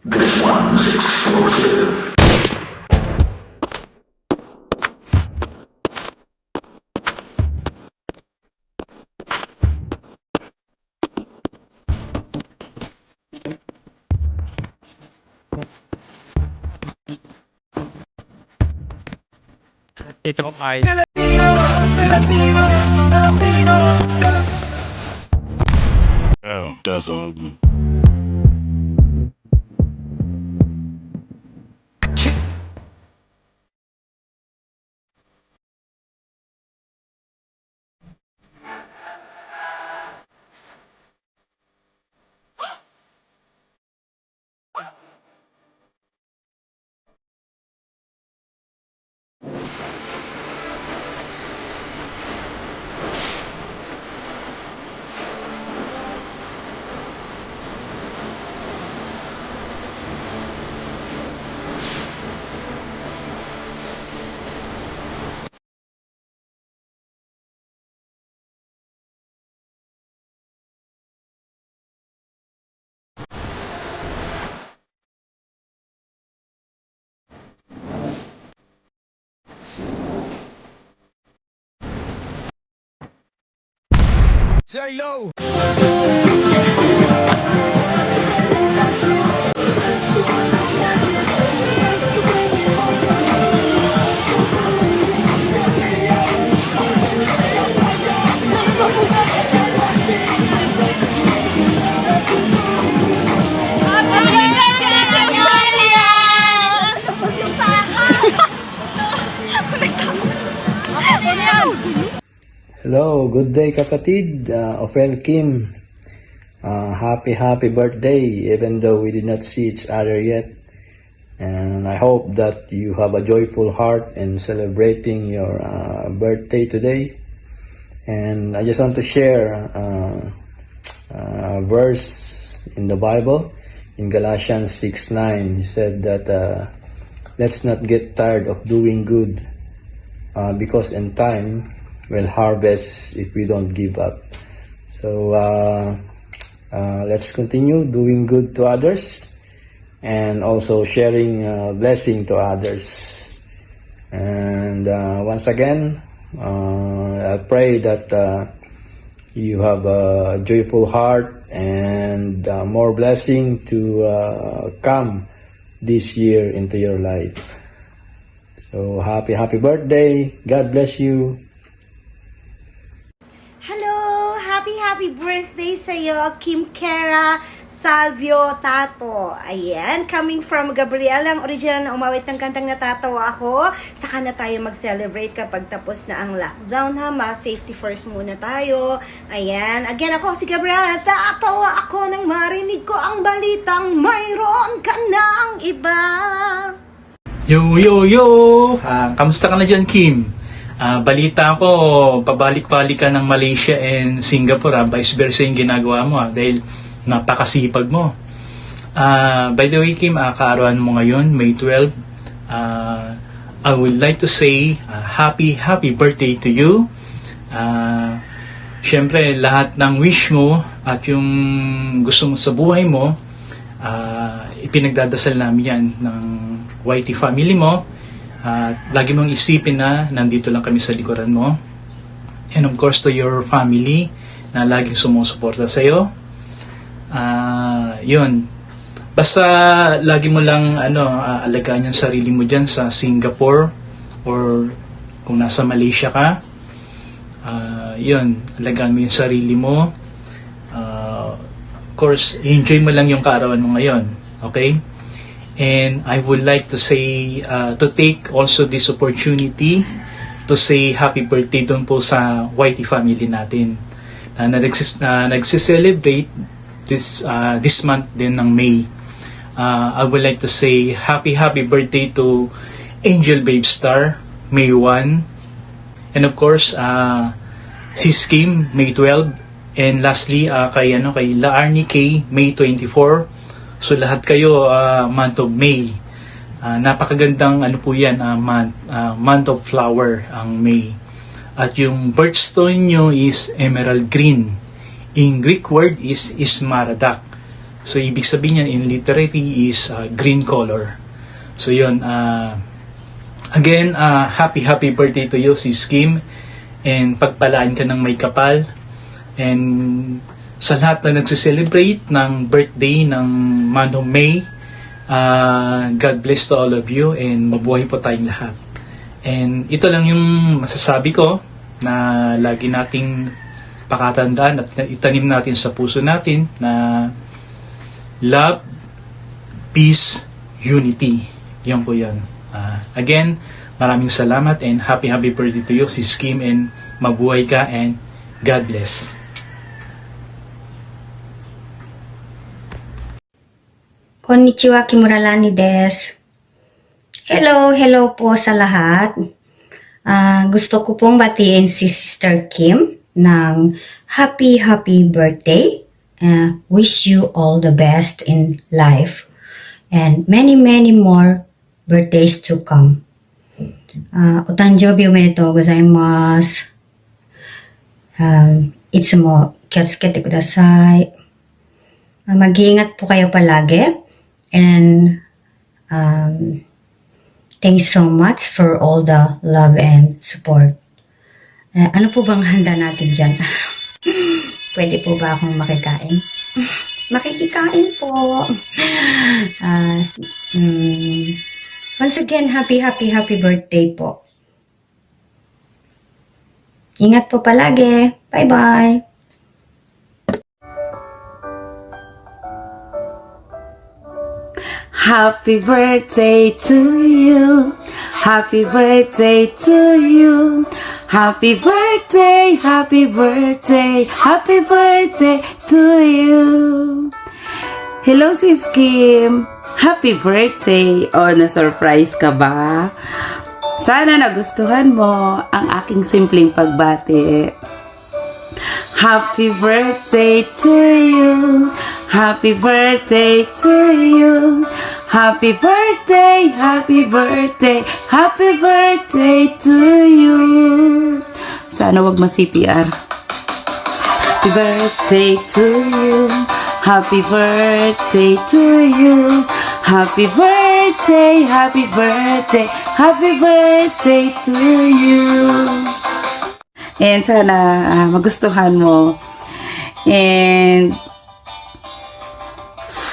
This one's explosive. Ito ay Oh, that's ugly. say low. Hello, good day kapatid, Ophel Kim. Happy birthday, even though we did not see each other yet. And I hope that you have a joyful heart in celebrating your birthday today. And I just want to share a verse in the Bible, in Galatians 6:9. He said that let's not get tired of doing good, because in time we'll harvest if we don't give up. So let's continue doing good to others and also sharing blessing to others. And once again, I pray that you have a joyful heart and more blessing to come this year into your life. So happy birthday. God bless you. Hello! Happy birthday sa'yo, Kim Kera Salvio Tato. Ayan, coming from Gabriel, ang original na umawit ng kantang Natatawa Ako. Saka na tayo mag-celebrate kapag tapos na ang lockdown, ha? Safety first muna tayo. Ayan, again, ako si Gabriel. Natatawa ako nang marinig ko ang balitang mayroon ka ng iba. Yo! Kamusta ka na dyan, Kim? Balita ko, pabalik-balik ka ng Malaysia and Singapore, vice versa yung ginagawa mo, dahil napakasipag mo. By the way, Kim, kaarawan mo ngayon, May 12. I would like to say happy birthday to you. Siyempre, lahat ng wish mo at yung gusto mo sa buhay mo, ipinagdadasal namin yan ng YT family mo. Lagi mong isipin na nandito lang kami sa likuran mo. And of course to your family na laging sumusuporta sa iyo. Yun. Basta lagi mo lang alagaan yung sarili mo diyan sa Singapore or kung nasa Malaysia ka. Yun, alagaan mo yung sarili mo. Of course, enjoy mo lang yung kaarawan mo ngayon. Okay? And I would like to say, to take also this opportunity to say happy birthday doon po sa YT family natin na nagsiselebrate this month din ng May. I would like to say happy birthday to Angel Babe Star, May 1. And of course, Sis Kim, May 12. And lastly, kay Laarni K, May 24. So lahat kayo month of May. Napakagandang po yan, month of flower ang May. At yung birthstone nyo is emerald green. In Greek word is Ismaradak. So, ibig sabihin yan in literary is green color. So, yun. Again, happy birthday to you, Sis Kim. And pagpalaan ka ng may kapal. And sa lahat na nagsiselebrate ng birthday ng month of May, God bless to all of you and mabuhay po tayong lahat. And ito lang yung masasabi ko na lagi nating pakatandaan at itanim natin sa puso natin na love, peace, unity. Yan po yan. Again, maraming salamat and happy birthday to you, Sis Kim, and mabuhay ka and God bless. Konnichiwa, Kimuralani des. Hello po sa lahat. Gusto ko pong batiin si Sister Kim ng happy birthday. Wish you all the best in life and many more birthdays to come. お誕生日おめでとうございます。いつも気をつけてください。mag-iingat po kayo palagi. And thanks so much for all the love and support. Ano po bang handa natin dyan? Pwede po ba akong makikain? Makikikain po. Once again, happy birthday po. Ingat po palagi. Bye-bye. Happy birthday to you. Happy birthday to you. Happy birthday, happy birthday, happy birthday to you. Hello, Sis Kim. Happy birthday. Oh, na-surprise ka ba? Sana nagustuhan mo ang aking simpleng pagbati. Happy birthday to you. Happy birthday to you. Happy birthday, happy birthday, happy birthday to you. Sana wag ma-CPR. Happy birthday to you. Happy birthday to you. Happy birthday, happy birthday, happy birthday to you. And sana magustuhan mo. And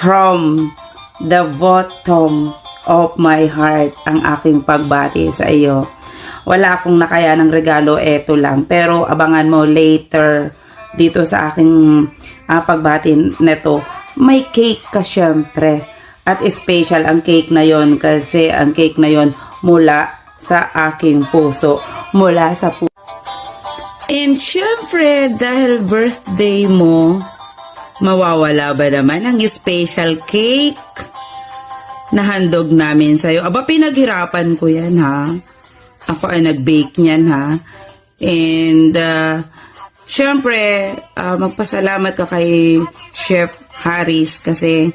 from the bottom of my heart ang aking pagbati sa iyo. Wala akong nakaya ng regalo, eto lang. Pero abangan mo later dito sa aking pagbati neto. May cake ka syempre. At special ang cake na yon kasi ang cake na yon mula sa aking puso. Mula sa puso. And syempre dahil birthday mo, mawawala ba naman ang special cake na handog namin sa'yo? Aba, pinaghirapan ko yan, ha? Ako ay nag-bake niyan, ha? And, syempre, magpasalamat ka kay Chef Harris kasi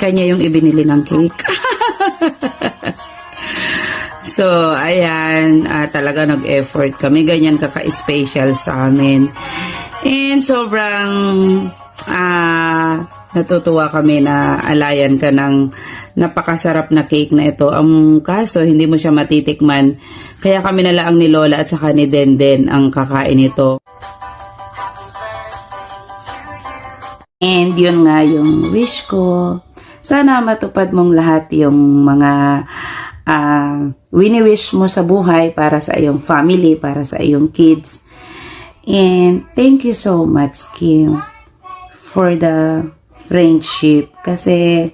kanya yung ibinili ng cake. So, ayan, talaga nag-effort kami. Ganyan kaka-special sa amin. And sobrang natutuwa kami na alayan ka ng napakasarap na cake na ito. Ang kaso, hindi mo siya matitikman. Kaya kami nalaang ni Lola at saka ni Denden ang kakain ito. And yun nga yung wish ko. Sana matupad mong lahat yung mga wini-wish mo sa buhay para sa iyong family, para sa iyong kids. And thank you so much, Kim, for the friendship. Kasi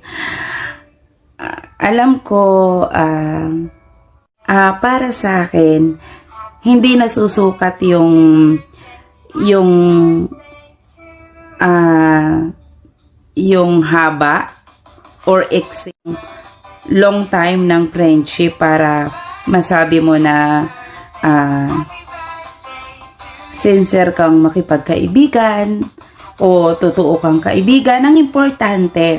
alam ko para sa akin hindi nasusukat yung haba or long time ng friendship para masabi mo na sincere kang makipagkaibigan o totoo kang kaibigan. Ang importante,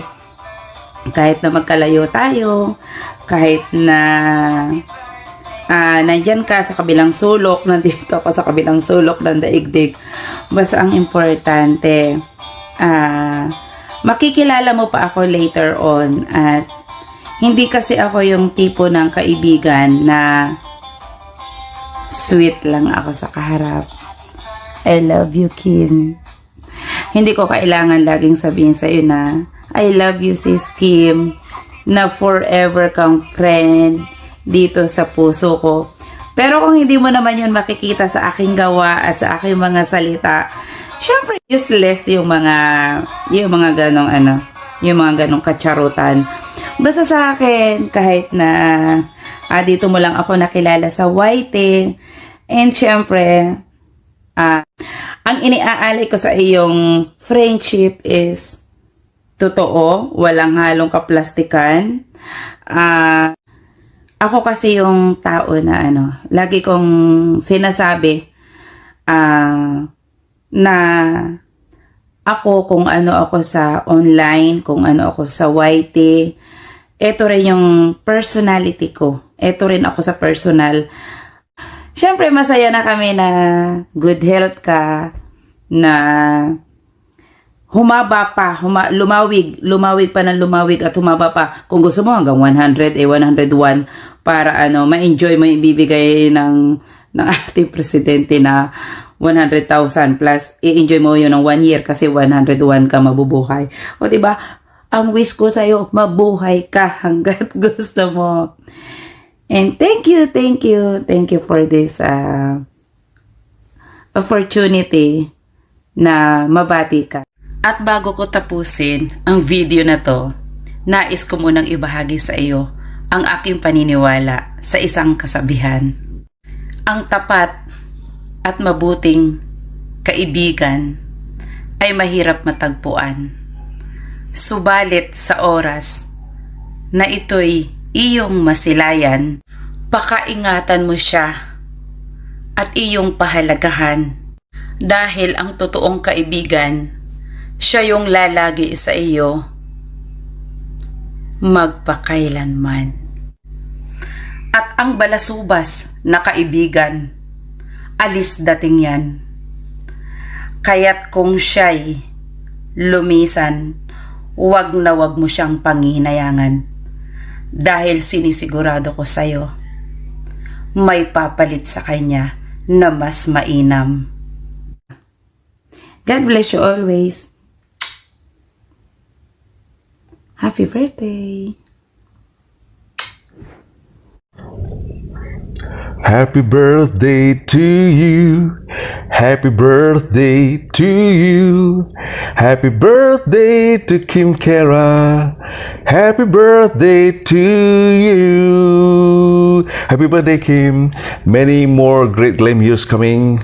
kahit na magkalayo tayo, kahit na nandyan ka sa kabilang sulok, nandito ako sa kabilang sulok ng daigdig, basta ang importante, makikilala mo pa ako later on. At hindi kasi ako yung tipo ng kaibigan na sweet lang ako sa kaharap. I love you, Kim. Hindi ko kailangan laging sabihin sa'yo na I love you, sis Kim, na forever kang friend dito sa puso ko. Pero kung hindi mo naman yun makikita sa aking gawa at sa aking mga salita, syempre useless yung mga ganong katsarutan. Basta sa akin, kahit na dito mo lang ako nakilala sa YT, and syempre, ang iniaalay ko sa iyong friendship is totoo, walang halong kaplastikan. Ako kasi yung tao na lagi kong sinasabi na ako kung ano ako sa online, kung ano ako sa YT, ito rin yung personality ko. Ito rin ako sa personal. Siyempre, masaya na kami na good health ka, na humaba pa, lumawig pa ng lumawig at humaba pa. Kung gusto mo hanggang 100, 101 para ma-enjoy mo yung ibibigay ng ating presidente na 100,000 plus i-enjoy mo yun ng 1 year kasi 101 ka mabubuhay. O diba? Ang wish ko sa'yo, mabuhay ka hanggat gusto mo. And thank you for this opportunity na mabati ka. At bago ko tapusin ang video na to, nais ko munang ibahagi sa iyo ang aking paniniwala sa isang kasabihan. Ang tapat at mabuting kaibigan ay mahirap matagpuan. Subalit sa oras na ito'y iyong masilayan, pakaingatan mo siya at iyong pahalagahan dahil ang totoong kaibigan, siya yung lalagi sa iyo magpakailanman. At ang balasubas na kaibigan, alis dating yan. Kaya't kung siya'y lumisan, wag na wag mo siyang panghinayangan. Dahil sinisigurado ko sa'yo, may papalit sa kanya na mas mainam. God bless you always. Happy birthday. Happy birthday to you. Happy birthday to you. Happy birthday to Kim Kara. Happy birthday to you. Happy birthday, Kim. Many more great glam years coming,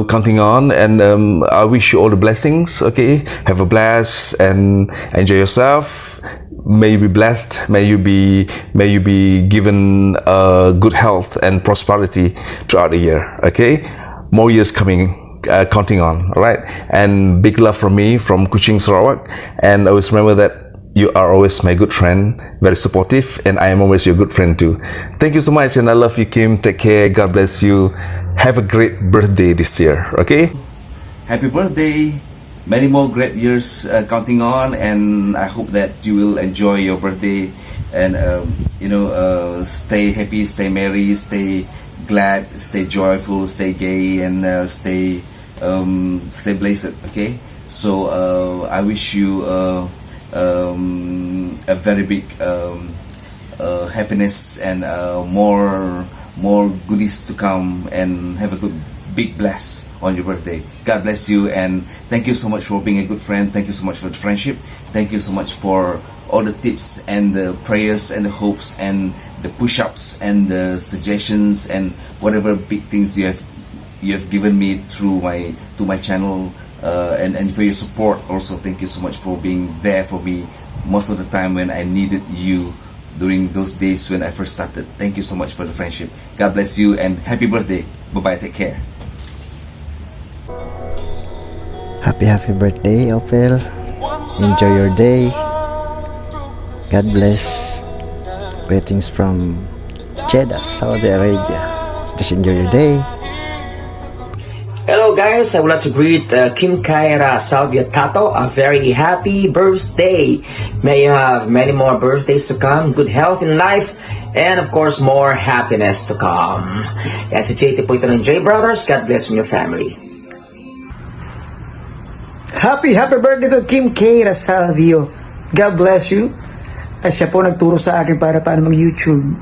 counting on, and I wish you all the blessings. Okay, have a blast and enjoy yourself. May you be blessed. May you be given good health and prosperity throughout the year. Okay, more years coming, counting on. All right, and big love from me from Kuching, Sarawak. And always remember that you are always my good friend, very supportive, and I am always your good friend too. Thank you so much, and I love you, Kim. Take care. God bless you. Have a great birthday this year. Okay. Happy birthday. Many more great years counting on, and I hope that you will enjoy your birthday and stay happy, stay merry, stay glad, stay joyful, stay gay, and stay blessed. Okay, so I wish you a very big happiness and more goodies to come, and have a good big bless on your birthday. God bless you, and thank you so much for being a good friend. Thank you so much for the friendship. Thank you so much for all the tips and the prayers and the hopes and the push-ups and the suggestions and whatever big things you have given me through my channel, and for your support also. Thank you so much for being there for me most of the time when I needed you during those days when I first started. Thank you so much for the friendship. God bless you, and happy birthday. Bye-bye. Take care. Happy birthday, Opel. Enjoy your day. God bless. Greetings from Jeddah, Saudi Arabia. Just enjoy your day. Hello guys. guys, I would like to greet Kim Kaira Salvia Tato a very happy birthday. May you have many more birthdays to come, good health in life, and of course, more happiness to come. Yan si JT po ito ng J Brothers. God bless you and your family. Happy birthday to Kim K. Salvio. God bless you. At siya po nagturo sa akin para paano mag-YouTube.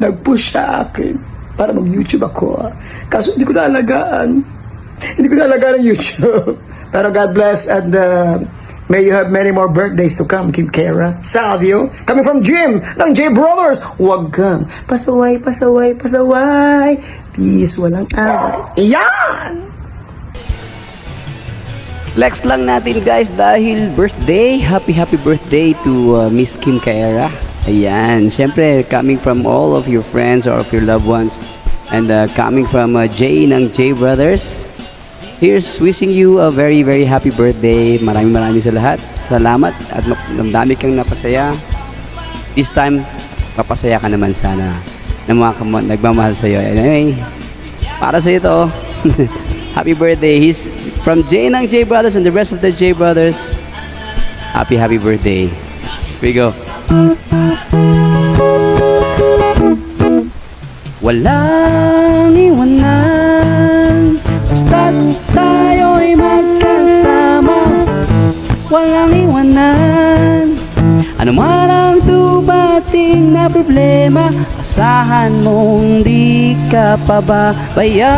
Nag-push sa akin para mag-YouTube ako. Kaso hindi ko naalagaan. Hindi ko naalagaan ang YouTube. Pero God bless and may you have many more birthdays to come, Kim K. Salvio. Coming from Jim ng J Brothers. Huwag kang pasaway. Peace, walang away. Iyan! Flex lang natin guys dahil birthday. Happy birthday to Miss Kim Kaera. Ayan, syempre coming from all of your friends or of your loved ones and coming from Jay ng J Brothers. Here's wishing you a very happy birthday. Maraming sa lahat. Salamat at dami kang napasaya. This time, papasaya ka naman sana ng mga nagmamahal sa'yo. Anyway, para sa ito, happy birthday. He's from Jay ng J Brothers and the rest of the J Brothers. Happy birthday. Here we go. Walang iwanan, basta't tayo'y magkasama. Walang iwanan, ano man ang dumating na problema, asahan mong di ka pababayaan.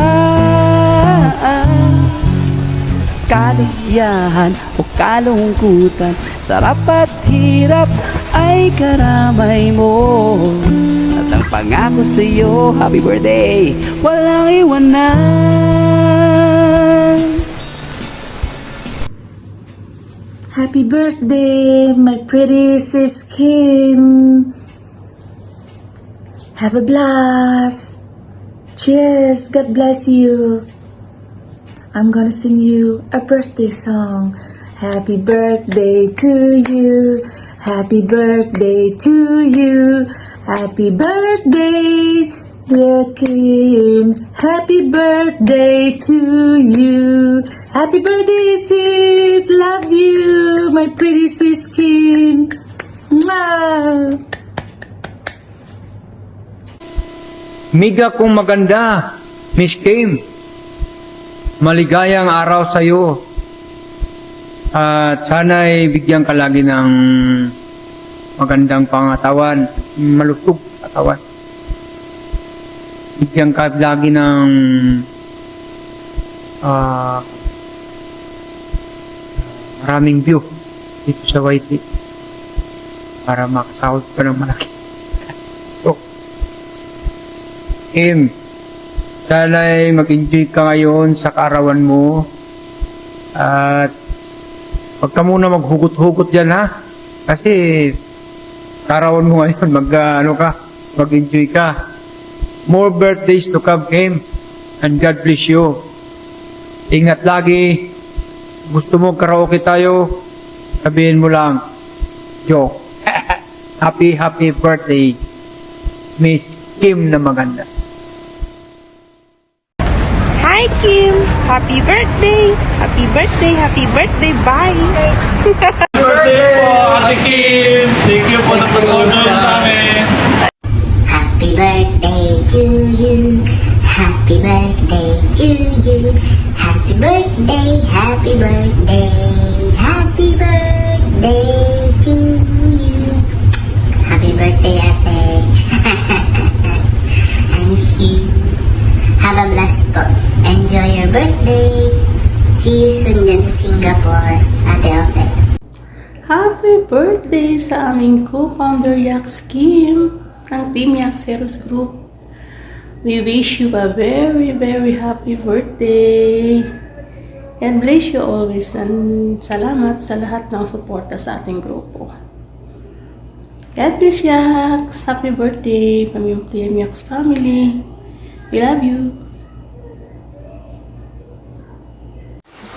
Kaliyahan o kalungkutan, sarap at hirap ay karamay mo. At ang pangako sa'yo, happy birthday, walang iwanan. Happy birthday, my pretty sis Kim. Have a blast. Cheers, God bless you. I'm gonna sing you a birthday song. Happy birthday to you. Happy birthday to you. Happy birthday, dear Kim. Happy birthday to you. Happy birthday, sis. Love you, my pretty sis Kim. Mwah! Miga kong maganda, Miss Kim. Maligayang araw sa iyo. At sana'y bigyan ka lagi ng magandang pangatawan, malutog katawan. Bigyan ka lagi ng maraming view dito sa YT para makasahod ka ng malaki. So, Kim, sana'y mag-enjoy ka ngayon sa kaarawan mo at huwag ka muna maghugot-hugot dyan ha kasi kaarawan mo ngayon mag-enjoy ka. More birthdays to come, Kim, and God bless you. Ingat lagi. Gusto mo karaoke tayo, sabihin mo lang, joke. Happy birthday, Miss Kim na maganda. Hi Kim! Happy birthday! Happy birthday! Happy birthday! Bye! Birthday po, Ate Kim! Thank you po na pag-honor sa amin. Happy birthday to you. Happy birthday to you. Happy birthday, happy birthday. Happy birthday to you. Happy birthday, Ate. I miss you. Have a blessed po. Enjoy your birthday. See you soon dyan sa Singapore, Ate Ope. Happy birthday sa aming co-founder Yax Kim ng Team Yaxeros Group. We wish you a very happy birthday. God bless you always and salamat sa lahat ng suporta sa ating grupo. God bless Yax. Happy birthday from yung Team Yax family. We love you.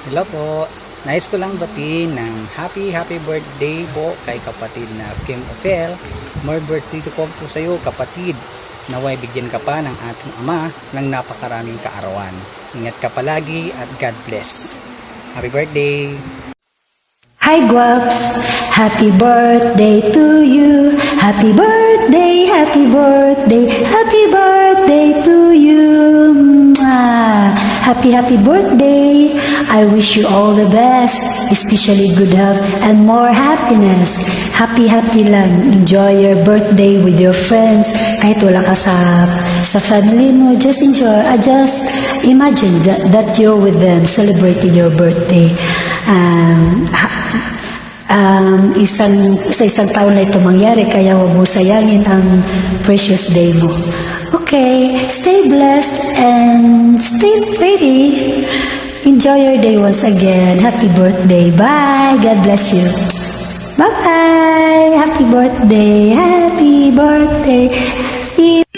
Hello po. Nais ko lang batiin ng happy birthday po kay kapatid na Kim Ophel. More birthday to come po sa iyo, kapatid. Naway bigyan ka pa ng ating Ama ng napakaraming kaarawan. Ingat ka palagi at God bless. Happy birthday! Hi Guaps! Happy birthday to you! Happy birthday, happy birthday, happy birthday to you! Mwah! Happy birthday! I wish you all the best, especially good health and more happiness. Happy lang. Enjoy your birthday with your friends. Kahit wala ka sa family mo, just enjoy. Just imagine that you're with them celebrating your birthday. Isang taon na ito mangyari, kaya huwag mo sayangin ang precious day mo. Okay, stay blessed and stay ready. Enjoy your day once again. Happy birthday. Bye. God bless you. Bye-bye. Happy birthday. Happy birthday. Happy